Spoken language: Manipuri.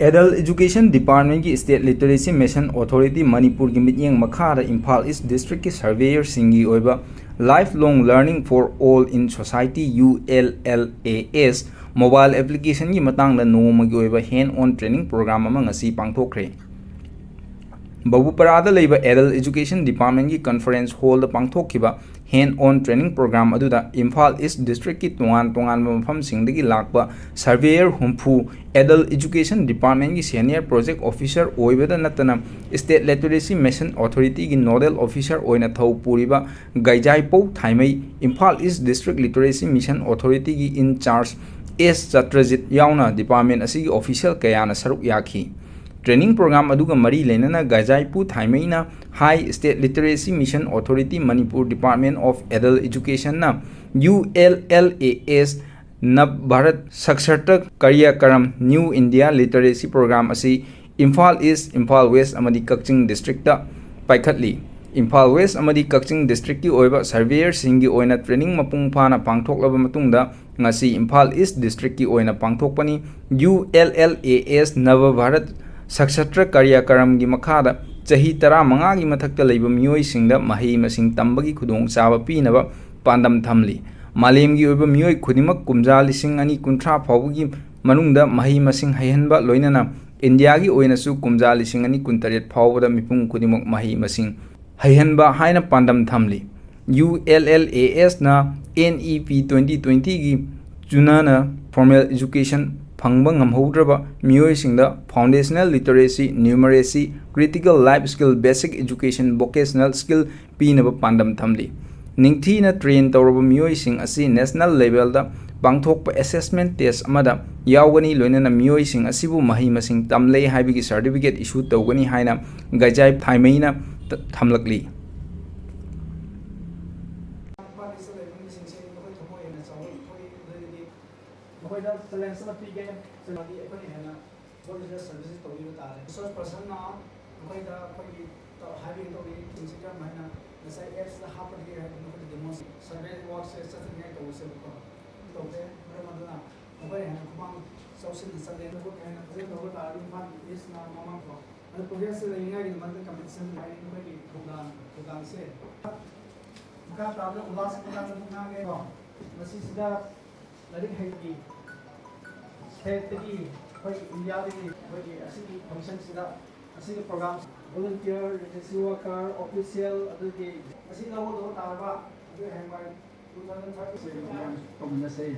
Adult Education Department की State Literacy Mission Authority Manipur की मित्यंग मखारा Imphal East District की Surveyor सिंगी ओइबा Lifelong Learning for All in Society ULLAS Mobile Application की मतंग द नोमगी ओइबा Hand On Training Program अमंग असी पांगथोखरे Babupara लेबा Adult Education Department की Conference Hall द पांगथोखिबा Hand On Training Program अदुदा Imphal East District की तोंगान मफम सिंगदगी लाकबा Surveyor हुमफु Adult Education Department की Senior Project Officer ओइबदा नतना State Literacy Mission Authority की Nodal Officer ओइना थौ पुरिबा गाइजाइपौ थाइमै Imphal East District Literacy Mission Authority की In Charge S Chatrajit याउना Department असिगी Official कयाना सरुक याखी Training program aduga mari lenana Gajaipu Thaimaina High State Literacy Mission Authority Manipur Department of Adult Education na ULLAS Nab Bharat Saksharta Karyakaram New India Literacy Program asi Imphal East, Imphal West amadi Kakching District ta paikhatli Imphal West amadi Kakching District ki oiba surveyor singi oina training mapung phana pangthoklaba matungda ngasi Imphal East District ki oina pangthokpani ULLAS Nava Bharat Sakshatra Karyakaram gi makhada chahi tara manga gi mathakta leiba miyoi singda mahi masing tambagi khudong chaba pinaba pandam thamli malem gi oiba miyoi khudimak kumja lising ani kunthra phawgi manungda mahi masing haihanba loinana India gi oina su kumja lising ani kuntaret phawda mipung khudimak mahi masing haihanba haina pandam thamli ULLAS na NEP 2020 gi junana formal education Phangba ngamhoudraba miyoi singda foundational literacy, numeracy, critical life skill, basic education, vocational skill pinaba pandam thamli ningthi na train tawraba miyoi sing asi national level da bangthokpa assessment test amada yawgani loinana miyoi sing asibu mahi masing tamlei haibigi certificate issue tawgani haina gajai thaimaina thamlakli Talents na pige sa mga ipon na volunteer services to yung tare. So person na okay da pag having to be Instagram na nasa apps na happen here at the demo survey works sa tingin to sa ko. To be meron na okay na kumang social distancing ko kaya na kasi to ta rin pa is na mama ko. Ano progress na yung ngayon man competition na yung may program se. Maka problem ulas ko lang ng ngayon. Masi sida larik haiti Tegi, India asli function sida asli program volunteer, literacy worker, official asli lawo do tarba adu hembai 2030 se